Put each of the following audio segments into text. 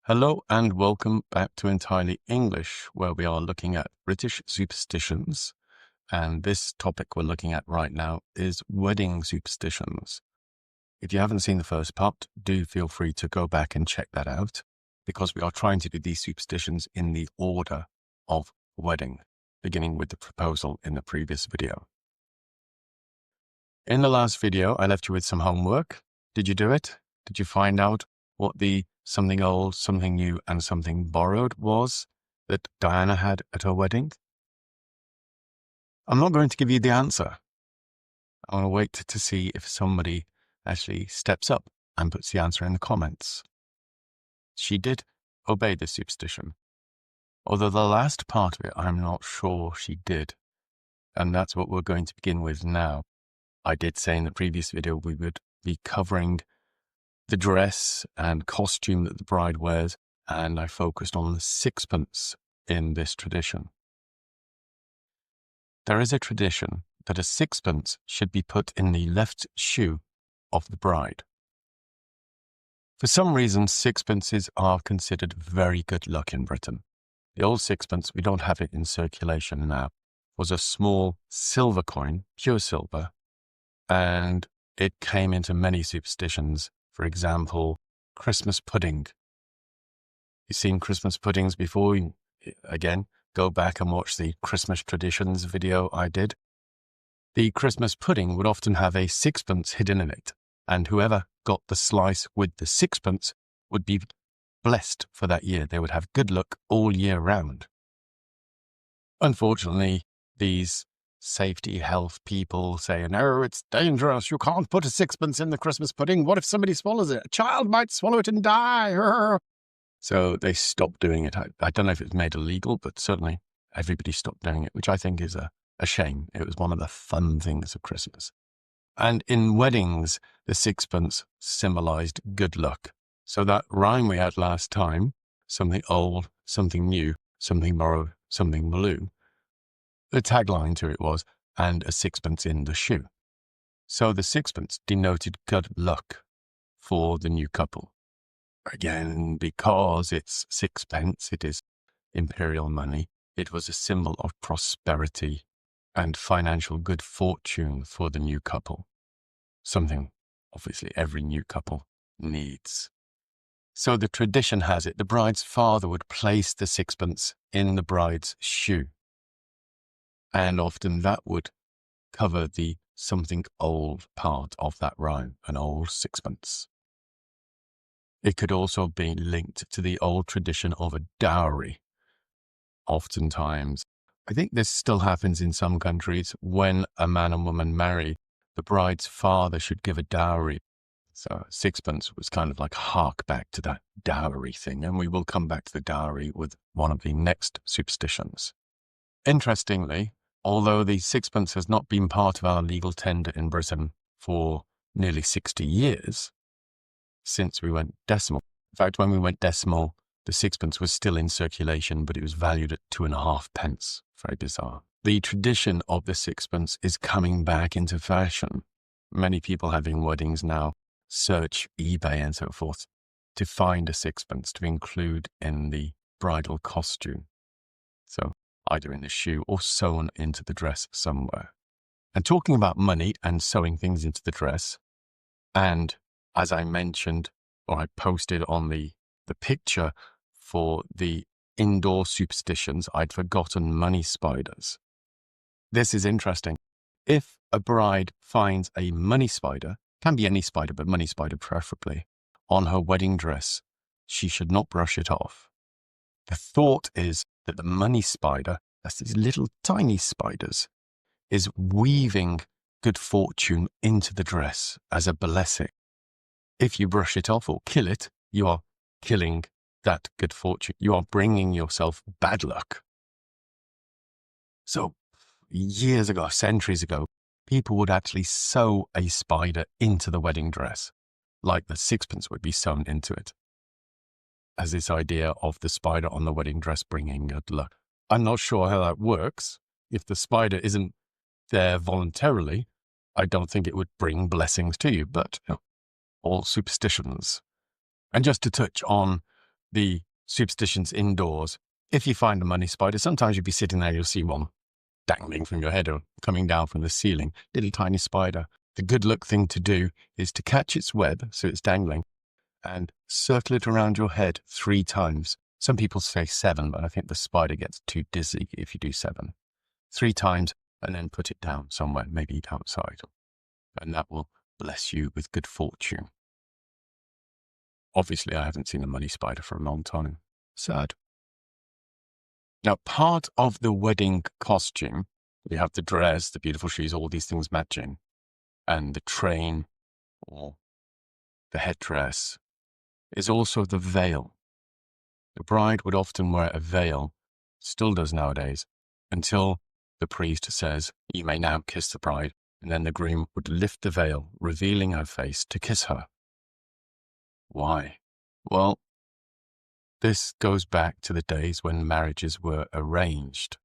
Hello and welcome back to Entirely English, where we are looking at British superstitions. And this topic we're looking at right now is wedding superstitions. If you haven't seen the first part, do feel free to go back and check that out, because we are trying to do these superstitions in the order of wedding, beginning with the proposal in the previous video. In the last video, I left you with some homework. Did you do it? Did you find out what the something old, something new, and something borrowed was that Diana had at her wedding? I'm not going to give you the answer. I want to wait to see if somebody actually steps up and puts the answer in the comments. She did obey the superstition, although the last part of it, I'm not sure she did. And that's what we're going to begin with now. I did say in the previous video we would be covering the dress and costume that the bride wears, and I focused on the sixpence in this tradition. There is a tradition that a sixpence should be put in the left shoe of the bride. For some reason, sixpences are considered very good luck in Britain. The old sixpence, we don't have it in circulation now, was a small silver coin, pure silver, and it came into many superstitions. For example, Christmas pudding. You've seen Christmas puddings before? Again, go back and watch the Christmas traditions video I did. The Christmas pudding would often have a sixpence hidden in it, and whoever got the slice with the sixpence would be blessed for that year. They would have good luck all year round. Unfortunately, these safety health people say, no, it's dangerous. You can't put a sixpence in the Christmas pudding. What if somebody swallows it? A child might swallow it and die. So they stopped doing it. I don't know if it was made illegal, but certainly everybody stopped doing it, which I think is a shame. It was one of the fun things of Christmas. And in weddings, the sixpence symbolized good luck. So that rhyme we had last time, something old, something new, something borrowed, something blue, the tagline to it was, and a sixpence in the shoe. So the sixpence denoted good luck for the new couple. Again, because it's sixpence, it is imperial money, it was a symbol of prosperity and financial good fortune for the new couple. Something, obviously, every new couple needs. So the tradition has it, the bride's father would place the sixpence in the bride's shoe. And often that would cover the something old part of that rhyme, an old sixpence. It could also be linked to the old tradition of a dowry. Oftentimes, I think this still happens in some countries, when a man and woman marry, the bride's father should give a dowry. So sixpence was kind of like hark back to that dowry thing, and we will come back to the dowry with one of the next superstitions. Interestingly, although the sixpence has not been part of our legal tender in Britain for nearly 60 years, since we went decimal. In fact, when we went decimal, the sixpence was still in circulation, but it was valued at 2.5 pence. Very bizarre. The tradition of the sixpence is coming back into fashion. Many people having weddings now search eBay and so forth to find a sixpence to include in the bridal costume. So either in the shoe or sewn into the dress somewhere. And talking about money and sewing things into the dress, and as I mentioned, or I posted on the picture for the indoor superstitions, I'd forgotten money spiders. This is interesting. If a bride finds a money spider, can be any spider, but money spider preferably, on her wedding dress, she should not brush it off. The thought is that the money spider, that's these little tiny spiders, is weaving good fortune into the dress as a blessing. If you brush it off or kill it, you are killing that good fortune. You are bringing yourself bad luck. So years ago, centuries ago, people would actually sew a spider into the wedding dress, like the sixpence would be sewn into it, as this idea of the spider on the wedding dress bringing good luck. I'm not sure how that works. If the spider isn't there voluntarily, I don't think it would bring blessings to you, but all superstitions. And just to touch on the superstitions indoors. If you find a money spider, sometimes you'll be sitting there, you'll see one dangling from your head or coming down from the ceiling, little tiny spider. The good luck thing to do is to catch its web, so it's dangling, and circle it around your head 3 times. Some people say 7, but I think the spider gets too dizzy if you do 7. 3 times, and then put it down somewhere, maybe outside. And that will bless you with good fortune. Obviously, I haven't seen a money spider for a long time. Sad. Now, part of the wedding costume, you have the dress, the beautiful shoes, all these things matching, and the train or the headdress is also the veil. The bride would often wear a veil, still does nowadays, until the priest says, "You may now kiss the bride," and then the groom would lift the veil, revealing her face to kiss her. Why? Well, this goes back to the days when marriages were arranged.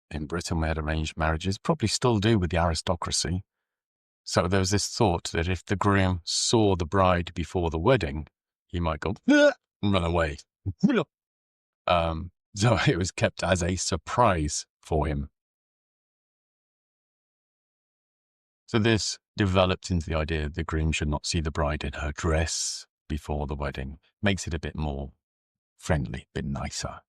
In Britain, we had arranged marriages, probably still do with the aristocracy. So there was this thought that if the groom saw the bride before the wedding, he might go, "Ah," and run away. So it was kept as a surprise for him. So this developed into the idea that the groom should not see the bride in her dress before the wedding. Makes it a bit more friendly, a bit nicer.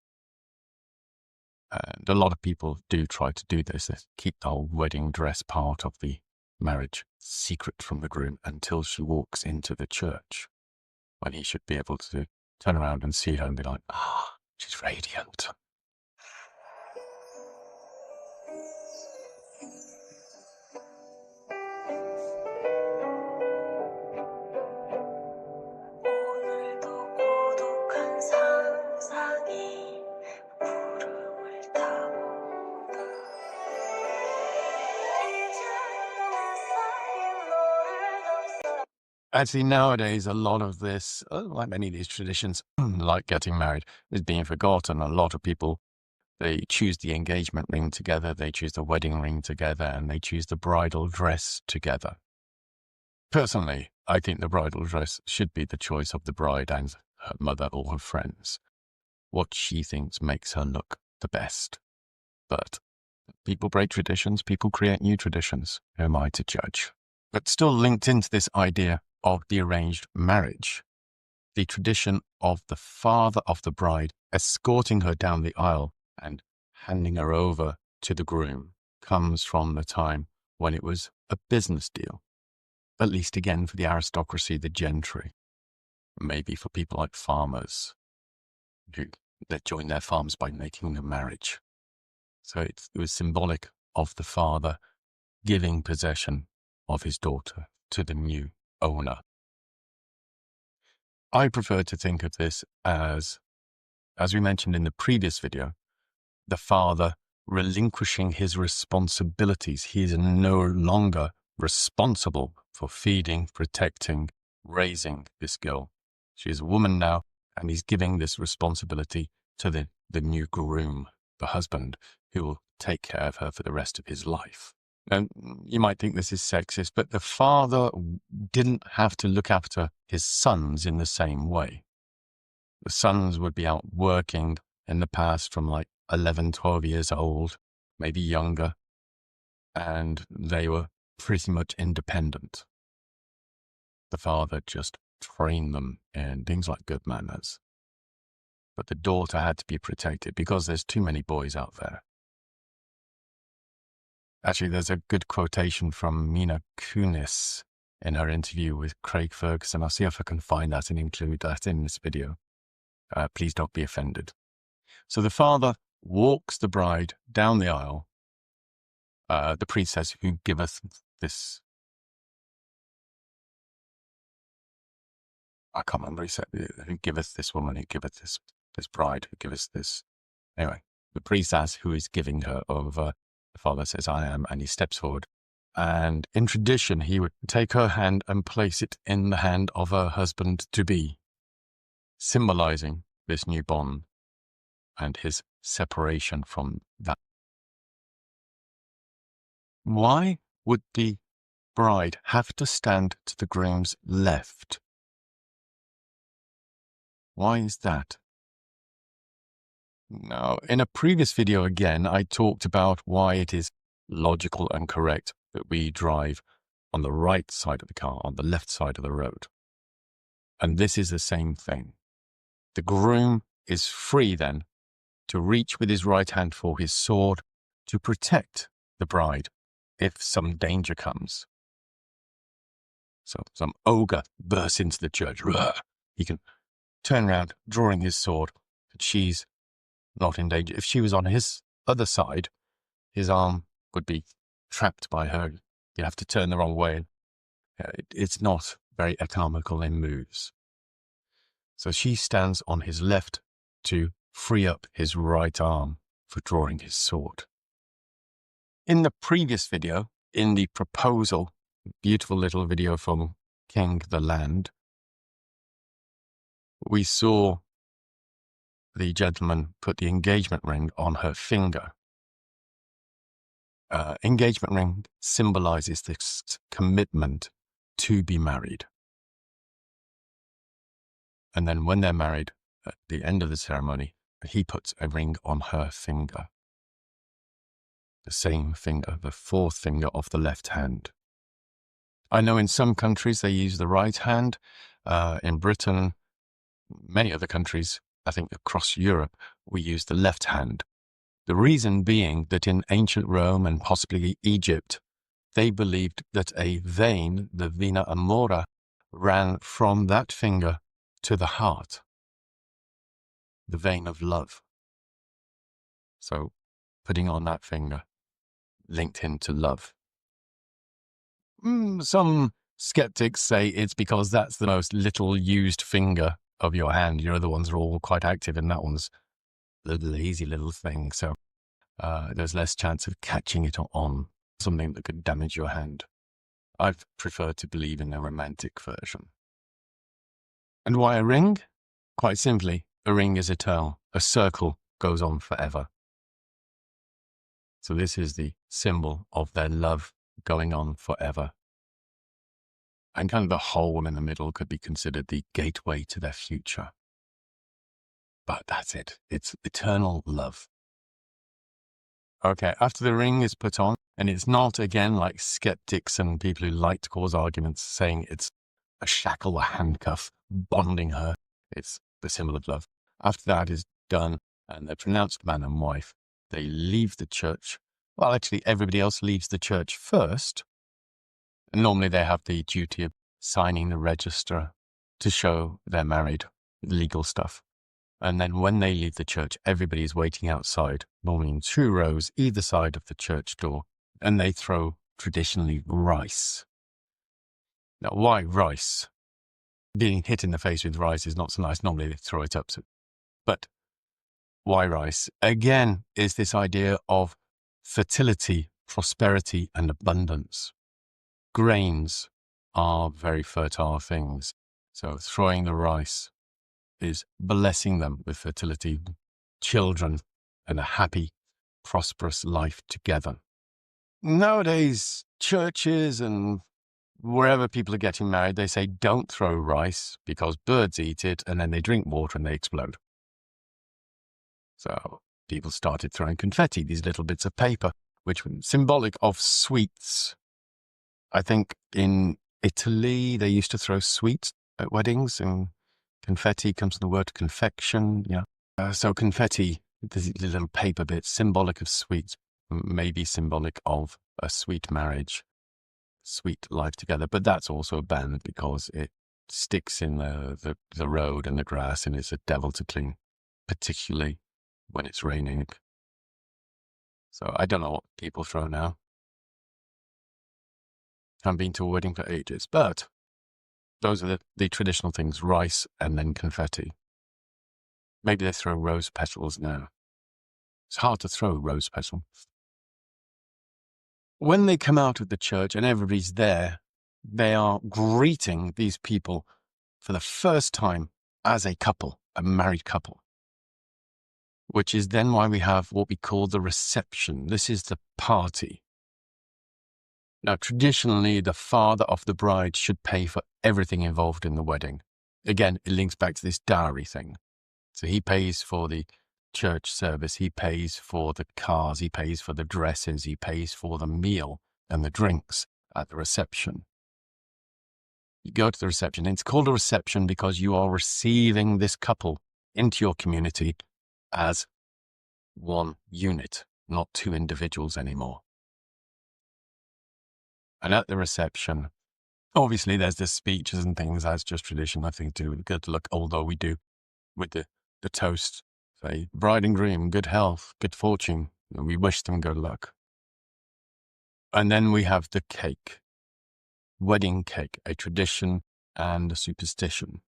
And a lot of people do try to do this. They keep the whole wedding dress part of the marriage secret from the groom until she walks into the church, when he should be able to turn around and see her and be like, "Ah, she's radiant." 오늘도 고독한 상상이 구름을 타고다 이제는 쌓인 너를 감싸. Actually, nowadays, a lot of this, like many of these traditions, like getting married, is being forgotten. A lot of people, they choose the engagement ring together, they choose the wedding ring together, and they choose the bridal dress together. Personally, I think the bridal dress should be the choice of the bride and her mother or her friends. What she thinks makes her look the best. But people break traditions, people create new traditions. Who am I to judge? But still linked into this idea of the arranged marriage, the tradition of the father of the bride escorting her down the aisle and handing her over to the groom comes from the time when it was a business deal. At least again for the aristocracy, the gentry, maybe for people like farmers who that join their farms by making the marriage. So it was symbolic of the father giving possession of his daughter to the new owner. I prefer to think of this as we mentioned in the previous video, the father relinquishing his responsibilities. He is no longer responsible for feeding, protecting, raising this girl. She is a woman now, and he's giving this responsibility to the new groom, the husband, who will take care of her for the rest of his life. And you might think this is sexist, but the father didn't have to look after his sons in the same way. The sons would be out working in the past from like 11, 12 years old, maybe younger, and they were pretty much independent. The father just trained them in things like good manners. But the daughter had to be protected because there's too many boys out there. Actually, there's a good quotation from Mina Kunis in her interview with Craig Ferguson. I'll see if I can find that and include that in this video. Please don't be offended. So the father walks the bride down the aisle. The priest says, "Who giveth this?" I can't remember. He said, "Who giveth this woman? Who giveth this bride? Who giveth this?" Anyway, the priest asks who is giving her over. The father says, "I am," and he steps forward. And in tradition, he would take her hand and place it in the hand of her husband-to-be, symbolizing this new bond and his separation from that. Why would the bride have to stand to the groom's left? Why is that? Now, in a previous video, again, I talked about why it is logical and correct that we drive on the right side of the car, on the left side of the road. And this is the same thing. The groom is free then to reach with his right hand for his sword to protect the bride if some danger comes. So some ogre bursts into the church. He can turn around, drawing his sword, and she's not in danger. If she was on his other side, his arm would be trapped by her. You'd have to turn the wrong way. It's not very economical in moves. So she stands on his left to free up his right arm for drawing his sword. In the previous video, in the proposal, beautiful little video from King the Land, we saw the gentleman put the engagement ring on her finger. Engagement ring symbolizes this commitment to be married. And then when they're married, at the end of the ceremony, he puts a ring on her finger. The same finger, the fourth finger of the left hand. I know in some countries they use the right hand. In Britain, many other countries, I think across Europe, we use the left hand. The reason being that in ancient Rome and possibly Egypt, they believed that a vein, the vena amora, ran from that finger to the heart, the vein of love. So putting on that finger linked him to love. Some skeptics say it's because that's the most little used finger of your hand. Your other ones are all quite active, and that one's a lazy little thing. So there's less chance of catching it on something that could damage your hand. I've preferred to believe in the romantic version. And why a ring? Quite simply, a ring is eternal. A circle goes on forever. So this is the symbol of their love going on forever. And kind of the hole in the middle could be considered the gateway to their future. But that's it. It's eternal love. Okay, after the ring is put on, and it's not, again, like skeptics and people who like to cause arguments saying it's a shackle, a handcuff, bonding her. It's the symbol of love. After that is done, and they're pronounced man and wife, they leave the church. Well, actually, everybody else leaves the church first. And normally they have the duty of signing the register to show they're married, legal stuff. And then when they leave the church, everybody's waiting outside, normally in 2 rows, either side of the church door, and they throw, traditionally, rice. Now, why rice? Being hit in the face with rice is not so nice. Normally they throw it up. But why rice? Again, is this idea of fertility, prosperity, and abundance. Grains are very fertile things. So throwing the rice is blessing them with fertility, children, and a happy, prosperous life together. Nowadays, churches and wherever people are getting married, they say don't throw rice because birds eat it and then they drink water and they explode. So people started throwing confetti, these little bits of paper, which were symbolic of sweets. I think in Italy, they used to throw sweets at weddings, and confetti comes from the word confection. Yeah. So confetti, these little paper bits, symbolic of sweets, maybe symbolic of a sweet marriage, sweet life together. But that's also banned because it sticks in the road and the grass, and it's a devil to clean, particularly when it's raining. So I don't know what people throw now. Haven't been to a wedding for ages, but those are the traditional things, rice and then confetti. Maybe they throw rose petals now. It's hard to throw rose petals. When they come out of the church and everybody's there, they are greeting these people for the first time as a couple, a married couple, which is then why we have what we call the reception. This is the party. Now, traditionally, the father of the bride should pay for everything involved in the wedding. Again, it links back to this dowry thing. So he pays for the church service, he pays for the cars, he pays for the dresses, he pays for the meal and the drinks at the reception. You go to the reception, and it's called a reception because you are receiving this couple into your community as one unit, not two individuals anymore. And at the reception, obviously there's the speeches and things as just tradition, nothing to do with good luck, although we do with the toast, say, bride and groom, good health, good fortune, and we wish them good luck. And then we have the cake, wedding cake, a tradition and a superstition.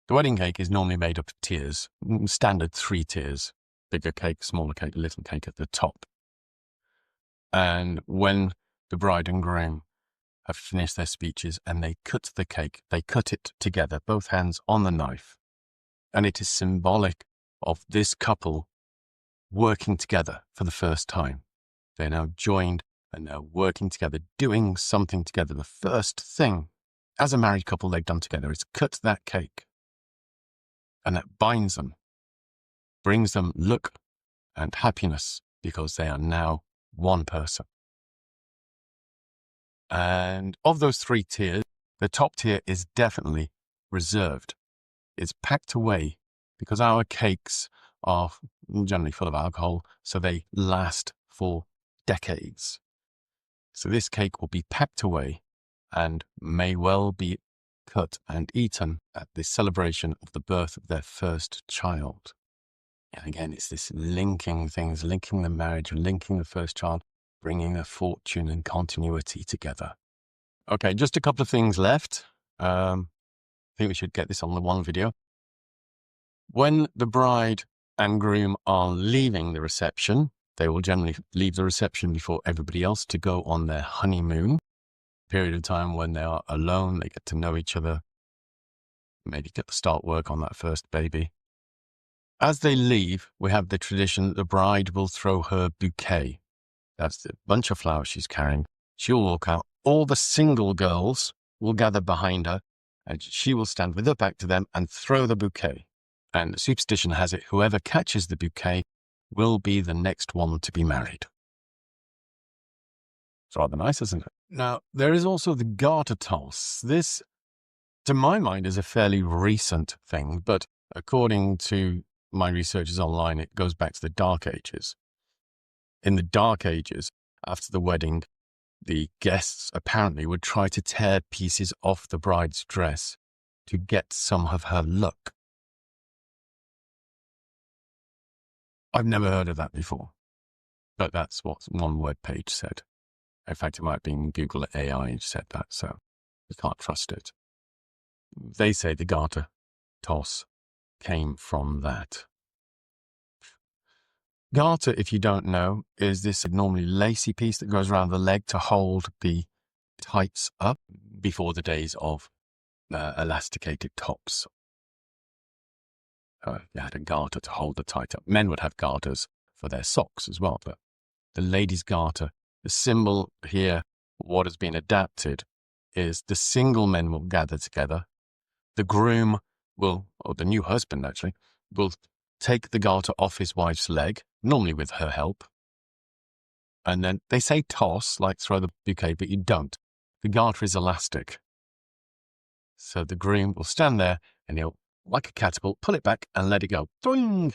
The wedding cake is normally made up of tiers, standard 3 tiers, bigger cake, smaller cake, little cake at the top. And when the bride and groom have finished their speeches and they cut the cake, they cut it together, both hands on the knife. And it is symbolic of this couple working together for the first time. They're now joined and they're working together, doing something together. The first thing as a married couple they've done together is cut that cake. And that binds them, brings them luck and happiness because they are now one person. And of those 3 tiers, the top tier is definitely reserved. It's packed away because our cakes are generally full of alcohol, so they last for decades. So this cake will be packed away and may well be cut and eaten at the celebration of the birth of their first child. And again, it's this linking things, linking the marriage, linking the first child, bringing the fortune and continuity together. Okay, just a couple of things left. I think we should get this on the one video. When the bride and groom are leaving the reception, they will generally leave the reception before everybody else to go on their honeymoon, period of time when they are alone, they get to know each other, maybe get to start work on that first baby. As they leave, we have the tradition that the bride will throw her bouquet. That's the bunch of flowers she's carrying. She'll walk out. All the single girls will gather behind her, and she will stand with her back to them and throw the bouquet. And the superstition has it, whoever catches the bouquet will be the next one to be married. It's rather nice, isn't it? Now, there is also the garter toss. This, to my mind, is a fairly recent thing, but according to my researches online, it goes back to the Dark Ages. In the Dark Ages, after the wedding, the guests apparently would try to tear pieces off the bride's dress to get some of her luck. I've never heard of that before, but that's what one web page said. In fact, it might have been Google AI said that, so we can't trust it. They say the garter toss came from that. Garter, if you don't know, is this normally lacy piece that goes around the leg to hold the tights up before the days of elasticated tops. You had a garter to hold the tight up. Men would have garters for their socks as well, but the ladies' garter, the symbol here, what has been adapted, is the single men will gather together. The groom will, or the new husband actually, will take the garter off his wife's leg, normally with her help. And then they say toss, like throw the bouquet, but you don't. The garter is elastic. So the groom will stand there and he'll, like a catapult, pull it back and let it go. Doing!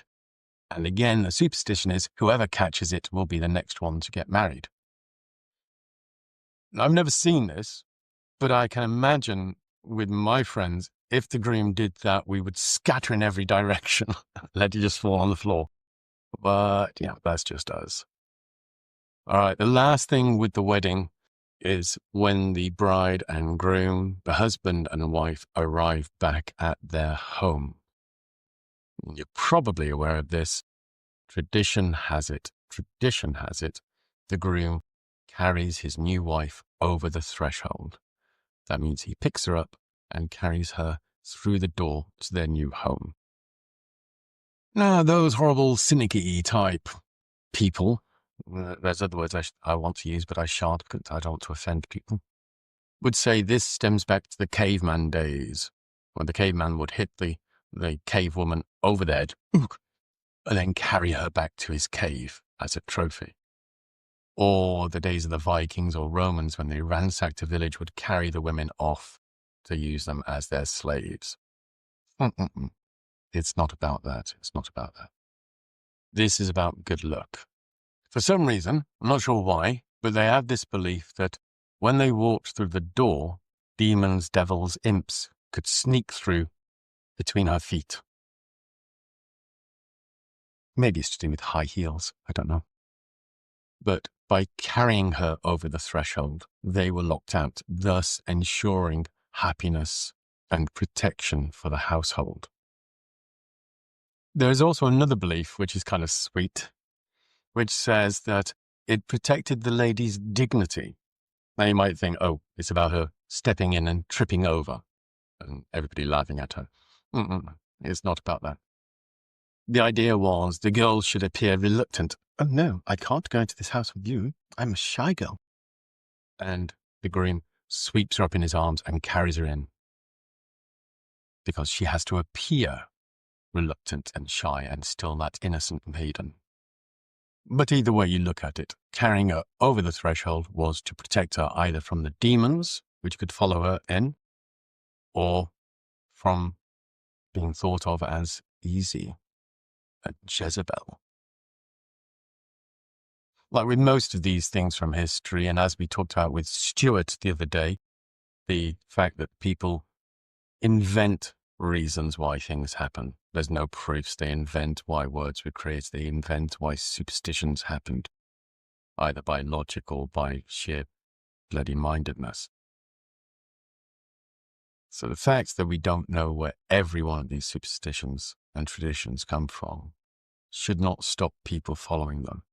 And again, the superstition is whoever catches it will be the next one to get married. Now, I've never seen this, but I can imagine with my friends, if the groom did that, we would scatter in every direction, let it just fall on the floor. But, yeah, that's just us. All right, the last thing with the wedding is when the bride and groom, the husband and the wife, arrive back at their home. You're probably aware of this. Tradition has it, the groom carries his new wife over the threshold. That means he picks her up and carries her through the door to their new home. Now, those horrible, cynic-y type people, there's other words I want to use, but I shan't because I don't want to offend people, would say this stems back to the caveman days, when the caveman would hit the cave woman over the head, and then carry her back to his cave as a trophy. Or the days of the Vikings or Romans, when they ransacked a village, would carry the women off to use them as their slaves. It's not about that. It's not about that. This is about good luck. For some reason, I'm not sure why, but they have this belief that when they walked through the door, demons, devils, imps could sneak through between her feet. Maybe it's to do with high heels, I don't know. But by carrying her over the threshold, they were locked out, thus ensuring happiness and protection for the household. There is also another belief, which is kind of sweet, which says that it protected the lady's dignity. Now you might think, oh, it's about her stepping in and tripping over and everybody laughing at her. It's not about that. The idea was the girl should appear reluctant. Oh no, I can't go into this house with you. I'm a shy girl. And the groom sweeps her up in his arms and carries her in, because she has to appear reluctant and shy and still that innocent maiden. But either way you look at it, carrying her over the threshold was to protect her either from the demons, which could follow her in, or from being thought of as easy, a Jezebel. Like with most of these things from history, and as we talked about with Stuart the other day, the fact that people invent reasons why things happen. There's no proofs. They invent why words were created. They invent why superstitions happened, either by logic or by sheer bloody mindedness. So the fact that we don't know where every one of these superstitions and traditions come from should not stop people following them.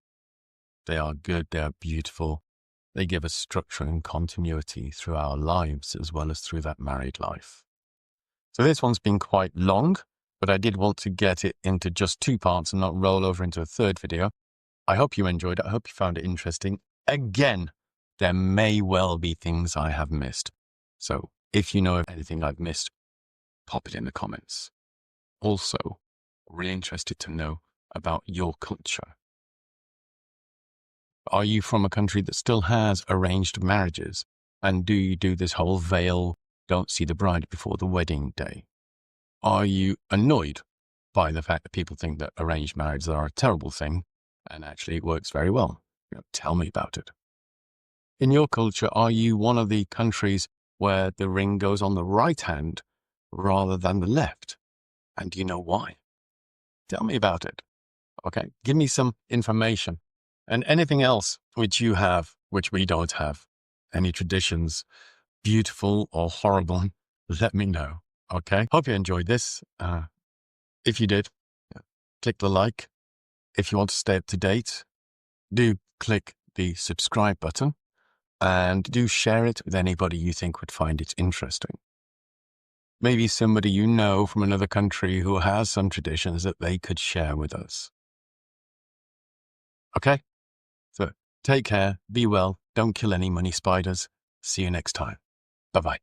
They are good, they are beautiful, they give us structure and continuity through our lives as well as through that married life. So this one's been quite long, but I did want to get it into just 2 parts and not roll over into a third video. I hope you enjoyed it. I hope you found it interesting. Again, there may well be things I have missed. So if you know of anything I've missed, pop it in the comments. Also, really interested to know about your culture. Are you from a country that still has arranged marriages? And do you do this whole veil, don't see the bride before the wedding day? Are you annoyed by the fact that people think that arranged marriages are a terrible thing and actually it works very well? Tell me about it. In your culture, are you one of the countries where the ring goes on the right hand rather than the left? And do you know why? Tell me about it. Okay, give me some information. And anything else which you have, which we don't have, any traditions, beautiful or horrible, let me know. Okay, hope you enjoyed this. If you did, click the like. If you want to stay up to date, do click the subscribe button and do share it with anybody you think would find it interesting. Maybe somebody you know from another country who has some traditions that they could share with us. Okay? So take care, be well, don't kill any money spiders. See you next time. Bye-bye.